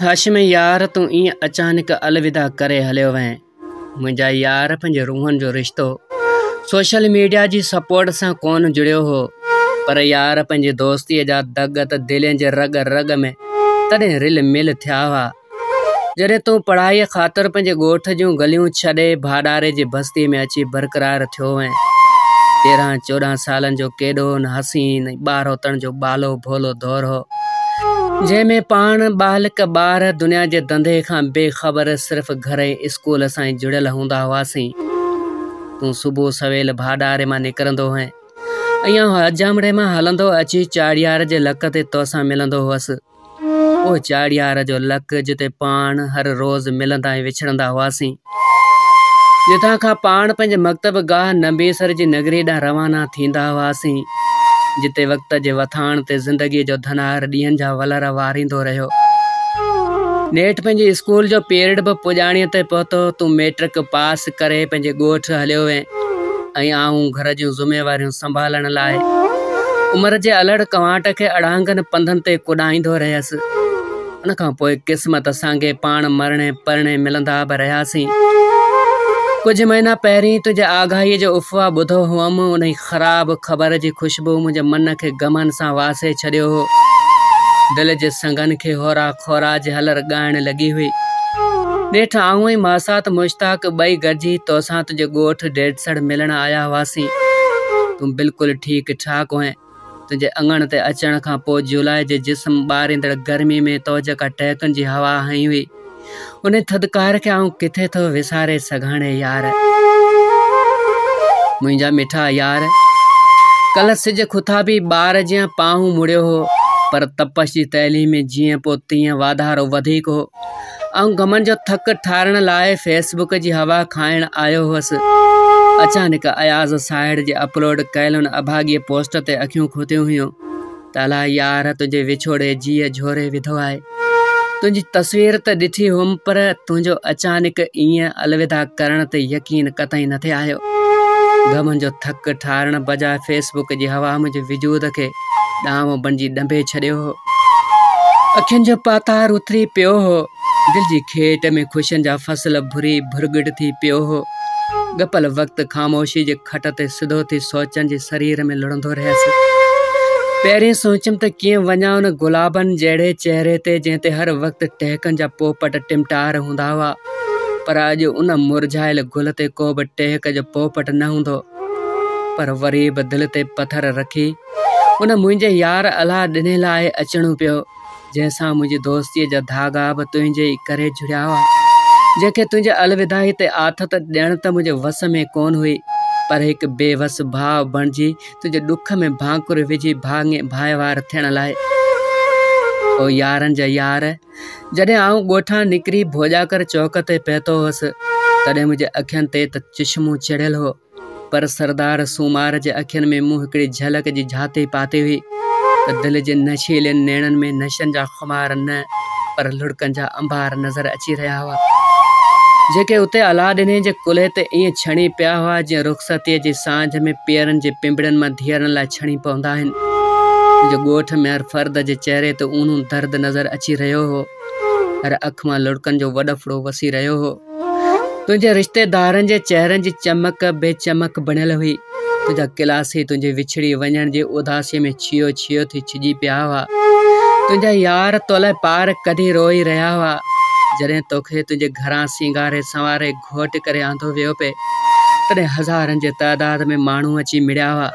हाशिम यार तूं ईअं अचानक अलविदा करे हलियो वएं। मुंहिंजा यार पंहिंजे रूहनि जो रिश्तो सोशल मीडिया जी सपोर्ट सां कोन जुड़ियो हो, पर यार पंहिंजे दोस्तीअ जा दग त दिलनि जे रग रग में तॾहिं रिल मिल थिया हुआ। जॾहिं तूं पढ़ाईअ ख़ातिर पंहिंजे ॻोठ जूं गलियूं छॾे भाडारे जी बस्ती में अची बरक़रार थियो वएं। 13-14 सालनि जो केॾो न हसीन ॿारहोतण जो बालो भोलो दौर हो, जंहिंमें पाण बालिक ॿार दुनिया जे धंधे खां बेख़बर सिर्फ़ु घर ऐं स्कूल सां ई जुड़ियल हूंदा हुआसीं। तूं सुबुह सवेल भाडारे मां निकिरंदो हुएं, अञा हजामड़े मां हलंदो अची चाड़ियार जे लक ते तोसां मिलंदो हुअसि। उहो चाड़ियार जो लक जिते पाण हर रोज़ु मिलंदा ऐं विछड़ंदा हुआसीं, जितां खां पाण पंहिंजे मकतब गाह नबीसर जी नगरी ॾांहुं रवाना थींदा हुआसीं, जिते वक़्त जे वथाण ते ज़िंदगीअ जो धनहार ॾींहंनि जा वलर वारींदो रहियो। नेठि पंहिंजे स्कूल जो पीरियड बि पुॼाणीअ ते पहुतो। तूं मैट्रिक पास करे पंहिंजे ॻोठ हलियो वें ऐं आऊं घर जूं ज़िम्मेवारियूं संभालण लाइ उमिरि जे अलड़ कवांट खे अड़ांगनि पंधनि ते कुॾाईंदो रहियसि। उन खां पोइ क़िस्मत असांखे पाण मरणे परणे मिलंदा बि रहियासीं। कुझु महीना पहिरीं तुंहिंजे आगाहीअ जो उफ़वा ॿुधो हुअमि। उन ई ख़राबु ख़बर जी खुशबू मुंहिंजे मन खे ग़मनि सां वासे छॾियो हो। दिलि जे संगनि खे होरा खोरा जे हलर ॻाइण लॻी हुई। नेठि आऊं ऐं मासात मुश्ताक ॿई गॾिजी तोसां तुंहिंजे ॻोठ ॾेढसड़ मिलण आया हुआसीं। तूं बिल्कुलु ठीकु ठाक हुएं। तुंहिंजे अङण ते अचण खां पोइ जुलाई जे जिस्म ॿारींदड़ गर्मी में तो जेका टहिकनि जी हवा हई हुई, उन थधिकार खे आऊं किथे थो विसारे सघां यार। मुंहिंजा मिठा यार, कल्ह सिज खुथाबी ॿार जीअं पाहूं मुड़ियो हो, पर तपश जी तैलीम में जीअं पोइ तीअं वाधारो वधीक हो। ऐं ग़मनि जो थक ठारण लाइ फेसबुक जी हवा खाइण आयो हुअसि। अचानक अयाज़ साइड जे अपलोड कयल उन अभागीअ पोस्ट ते अखियूं खुतियूं हुयूं त अला यार तुंहिंजे विछोड़े जीअ झोरे विधो आहे। तुंहिंजी तस्वीर त ॾिठी हुअमि, पर तुंहिंजो अचानक ईअं अलविदा करण ते यकीन कतई न थे आयो। ग़मनि जो थक ठारण बजाए फेसबुक जी हवा मुंहिंजे वजूद खे ॾांव बणिजी ॾंभे छॾियो हो। अखियुनि जो पातार उतरी पियो हो। दिलि जी खेट में ख़ुशियुनि जा फसल भुरी भुरगुड थी पियो हो। गपल वक़्तु ख़ामोशी जे खट ते सिधो थी सोचनि जे शरीर में लुड़ंदो रहियसि। पहिरीं सोचियमि त कीअं वञा उन गुलाबनि जहिड़े चहिरे ते जंहिं ते हर वक़्तु टहिकनि जा पोपट टिमटार हूंदा हुआ, पर अॼु उन मुरझायल गुल ते को बि टहिक जो पोपट न हूंदो। पर वरी बि दिलि ते पथर रखी उन मुंहिंजे यार अलाह ॾिने लाइ अचणो पियो, जंहिंसां मुंहिंजी दोस्तीअ जा धागा बि तुंहिंजे ई करे जुड़िया हुआ, जंहिंखे तुंहिंजे अलविदाई ते आथत ॾियण त मुंहिंजे वस में कोन हुई, पर हिकु बेवस भाव बणिजी तुंहिंजे ॾुख में भाकुर विझी भाइवार थियण लाइ। ओ यारनि जा यार, जॾहिं आऊं ॻोठां निकिरी भोॼाकर चौक ते पहुतो हुअसि, तॾहिं मुंहिंजे अखियुनि ते त चश्मो चढ़ियल हो, पर सरदार सूमार जे अखियुनि में मूं हिकिड़ी झलक जी झाती पाती हुई त दिलि जे नशीलनि नेणनि में नशनि जा खुमार न, पर लुड़कनि जा अंबार नज़र अची रहिया हुआ, जेके उते अलादीन जे कुल्हे ते ईअं छणी पिया हुआ जीअं रुख़सतीअ जी सांझ में पीअरनि जे पिंबड़नि मां धीअरनि लाइ छणी पवंदा आहिनि। मुंहिंजे ॻोठ में हर फर्द जे चहिरे ते ऊन्हो दर्द नज़र अची रहियो हो। हर अख मां लुड़कनि जो वॾफड़ो वसी रहियो हो। तुंहिंजे रिश्तेदारनि जे चहिरनि जी चमक बेचमक बणियल हुई। तुंहिंजा क्लासी तुंहिंजे विछड़ी वञण जी उदासीअ में छियो छियो थी छिजी पिया हुआ। तुंहिंजा यार तो लाइ पार कढी रोई रहिया हुआ। जॾहिं तोखे तुंहिंजे घरां सिंगारे संवारे घोट करे आंदो वियो पिए, तॾहिं हज़ारनि जे तइदाद में माण्हू अची मिड़िया हुआ।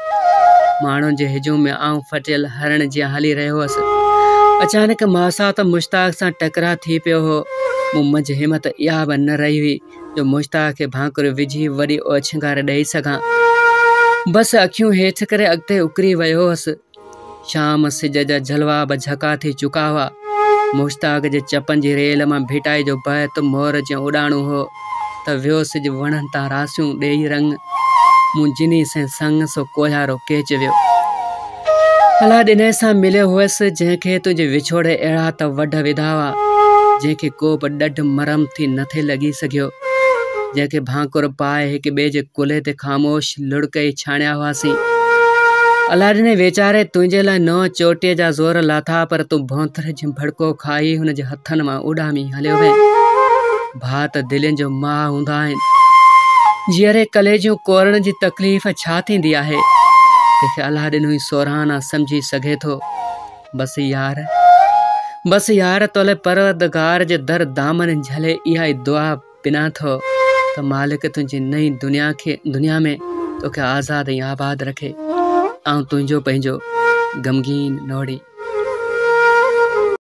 माण्हुनि जे हिजूम में आऊं फटियल हरण जीअं हली रहियो हुअसि। अचानक मासात मुश्ताक सां टकरा थी पियो हो। मूं मंझि हिमत इहा बि न रही हुई जो मुश्ताक खे भाकुर विझी वॾी ओछंगार ॾेई सघां। बसि अखियूं हेठि करे अॻिते उकरी वियो हुअसि। शाम सिज जा जलवा बि झका थी चुका हुआ। मुश्ताक जे चपनि जी रेल मां भिटाई जो बैत मोर जीअं उॾाणो हो त वियो सिज वणनि तां रासियूं ॾेई रंग मूं जिनी से संग सो कोहियारो केच वियो। अला ॾिने सां मिलियो हुअसि, जंहिंखे तुंहिंजे विछोड़े अहिड़ा त वढ विधा हुआ, जंहिंखे को बि ॾढ मरम थी न थे लॻी सघियो, जंहिंखे भाकुर पाए हिक ॿिए जे कुल्हे ते ख़ामोश लुड़क ई छाणिया हुआसीं। अलादीन वेचारे तुंहिंजे लाइ नओं चोटीअ जा ज़ोर लाथा पर तूं भौंथर जी भड़को खाई हुन जे हथनि मां उॾामी हलियो वएं। भात दिलनि जो माउ हूंदा आहिनि। जीअरे कलेजियूं कोरण जी तकलीफ़ छा थींदी आहे, तंहिंखे अलादीन हुई सोरहाना सम्झी सघे थो। बसि यार तोले परवरदिगार जे दर दामन झले इहा ई दुआ पिना थो त मालिक तुंहिंजी नई दुनिया में तोखे आज़ाद ऐं आबाद रखे। तुंहिंजो पंहिंजो गमगीन नोड़ी।